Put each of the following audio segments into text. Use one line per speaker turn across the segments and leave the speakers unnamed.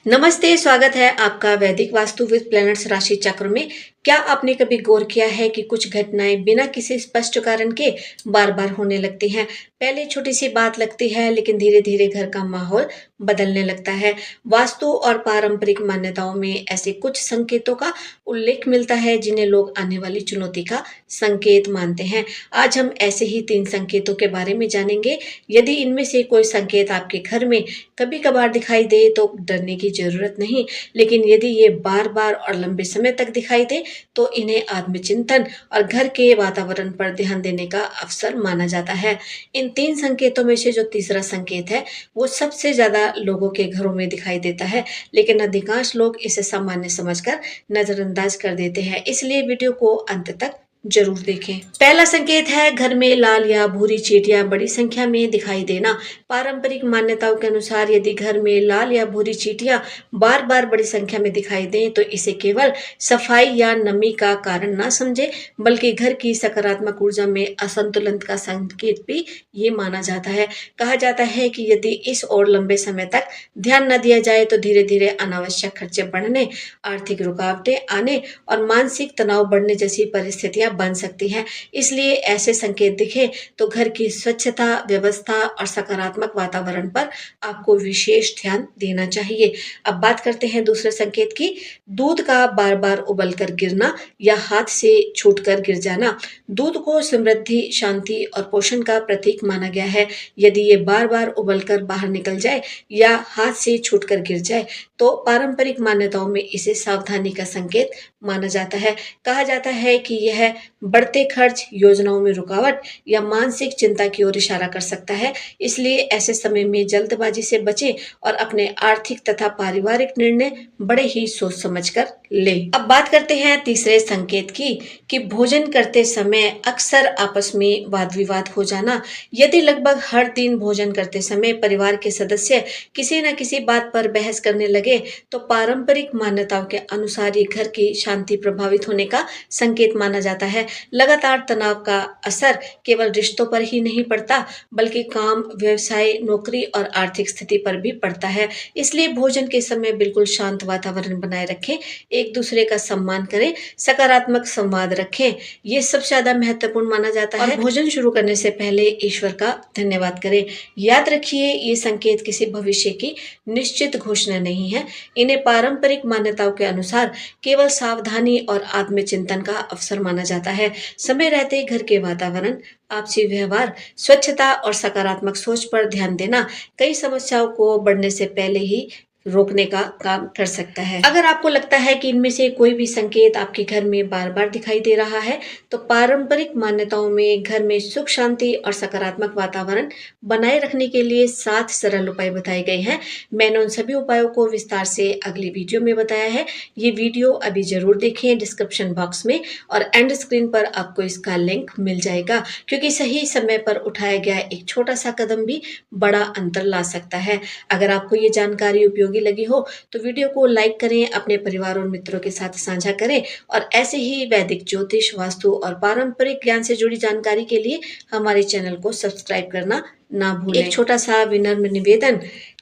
नमस्ते, स्वागत है आपका वैदिक वास्तु विद प्लैनेट्स राशि चक्र में। क्या आपने कभी गौर किया है कि कुछ घटनाएं बिना किसी स्पष्ट कारण के बार बार होने लगती हैं? पहले छोटी सी बात लगती है, लेकिन धीरे धीरे घर का माहौल बदलने लगता है। वास्तु और पारंपरिक मान्यताओं में ऐसे कुछ संकेतों का उल्लेख मिलता है जिन्हें लोग आने वाली चुनौती का संकेत मानते हैं। आज हम ऐसे ही 3 संकेतों के बारे में जानेंगे। यदि इनमें से कोई संकेत आपके घर में कभी कभार दिखाई दे तो डरने की जरूरत नहीं, लेकिन यदि ये बार बार और लंबे समय तक दिखाई दे तो इन्हें आत्मचिंतन और घर के वातावरण पर ध्यान देने का अवसर माना जाता है। इन 3 संकेतों में से जो तीसरा संकेत है वो सबसे ज्यादा लोगों के घरों में दिखाई देता है, लेकिन अधिकांश लोग इसे सामान्य समझकर नजरअंदाज कर देते हैं। इसलिए वीडियो को अंत तक जरूर देखें। पहला संकेत है घर में लाल या भूरी चींटियां बड़ी संख्या में दिखाई देना। पारंपरिक मान्यताओं के अनुसार यदि घर में लाल या भूरी चींटियां बार बार बड़ी संख्या में दिखाई दें तो इसे केवल सफाई या नमी का कारण ना समझे, बल्कि घर की सकारात्मक ऊर्जा में असंतुलन का संकेत भी ये माना जाता है। कहा जाता है कि यदि इस और लंबे समय तक ध्यान न दिया जाए तो धीरे धीरे अनावश्यक खर्चे बढ़ने, आर्थिक रुकावटें आने और मानसिक तनाव बढ़ने जैसी परिस्थितियां बन सकती हैं। इसलिए ऐसे संकेत दिखे तो घर की स्वच्छता, व्यवस्था और सकारात्मक वातावरण पर आपको विशेष ध्यान देना चाहिए। अब बात करते हैं दूसरे संकेत की। दूध का बार बार उबल कर गिरना या हाथ से छूटकर गिर जाना। दूध को समृद्धि, शांति और पोषण का प्रतीक माना गया है। यदि ये बार बार उबल कर बाहर निकल जाए या हाथ से छूटकर गिर जाए तो पारंपरिक मान्यताओं में इसे सावधानी का संकेत माना जाता है। कहा जाता है कि यह बढ़ते खर्च, योजनाओं में रुकावट या मानसिक चिंता की ओर इशारा कर सकता है। इसलिए ऐसे समय में जल्दबाजी से बचें और अपने आर्थिक तथा पारिवारिक निर्णय बड़े ही सोच समझकर लें। अब बात करते हैं तीसरे संकेत की कि भोजन करते समय अक्सर आपस में वाद विवाद हो जाना। यदि लगभग हर दिन भोजन करते समय परिवार के सदस्य किसी न किसी बात पर बहस करने लगे तो पारंपरिक मान्यताओं के अनुसार ये घर की शांति प्रभावित होने का संकेत माना जाता है। लगातार तनाव का असर केवल रिश्तों पर ही नहीं पड़ता, बल्कि काम, व्यवसाय, नौकरी और आर्थिक स्थिति पर भी पड़ता है। इसलिए भोजन के समय बिल्कुल शांत वातावरण बनाए रखें, एक दूसरे का सम्मान करें, सकारात्मक संवाद रखें। ये सबसे ज्यादा महत्वपूर्ण माना जाता है। और भोजन शुरू करने से पहले ईश्वर का धन्यवाद करें। याद रखिए, ये संकेत किसी भविष्य की निश्चित घोषणा नहीं है। इन्हें पारंपरिक मान्यताओं के अनुसार केवल सावधानी और आत्मचिंतन का अवसर माना जाता है। समय रहते घर के वातावरण, आपसी व्यवहार, स्वच्छता और सकारात्मक सोच पर ध्यान देना कई समस्याओं को बढ़ने से पहले ही रोकने का काम कर सकता है। अगर आपको लगता है कि इनमें से कोई भी संकेत आपके घर में बार बार दिखाई दे रहा है तो पारंपरिक मान्यताओं में घर में सुख, शांति और सकारात्मक वातावरण बनाए रखने के लिए 7 सरल उपाय बताए गए हैं। मैंने उन सभी उपायों को विस्तार से अगली वीडियो में बताया है। ये वीडियो अभी जरूर देखें, डिस्क्रिप्शन बॉक्स में और एंड स्क्रीन पर आपको इसका लिंक मिल जाएगा, क्योंकि सही समय पर उठाया गया एक छोटा सा कदम भी बड़ा अंतर ला सकता है। अगर आपको ये जानकारी उपयोगी लगी हो तो वीडियो को लाइक करें, अपने परिवार और मित्रों के साथ साझा करें और ऐसे ही वैदिक ज्योतिष, वास्तु और पारंपरिक ज्ञान से जुड़ी जानकारी के लिए हमारे चैनल को सब्सक्राइब करना ना भूलें। एक छोटा सा विनम्र निवेदन,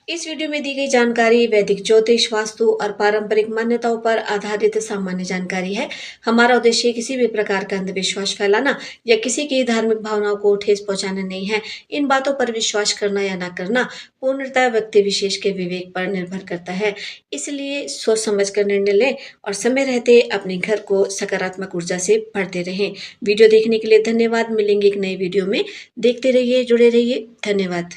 इस वीडियो में दी गई जानकारी वैदिक ज्योतिष, वास्तु और पारंपरिक मान्यताओं पर आधारित सामान्य जानकारी है। हमारा उद्देश्य किसी भी प्रकार का अंधविश्वास फैलाना या किसी की धार्मिक भावनाओं को ठेस पहुंचाना नहीं है। इन बातों पर विश्वास करना या ना करना पूर्णतः व्यक्ति विशेष के विवेक पर निर्भर करता है। इसलिए सोच समझ कर निर्णय लें और समय रहते अपने घर को सकारात्मक ऊर्जा से भरते रहें। वीडियो देखने के लिए धन्यवाद। मिलेंगे एक नए वीडियो में। देखते रहिए, जुड़े रहिए। धन्यवाद।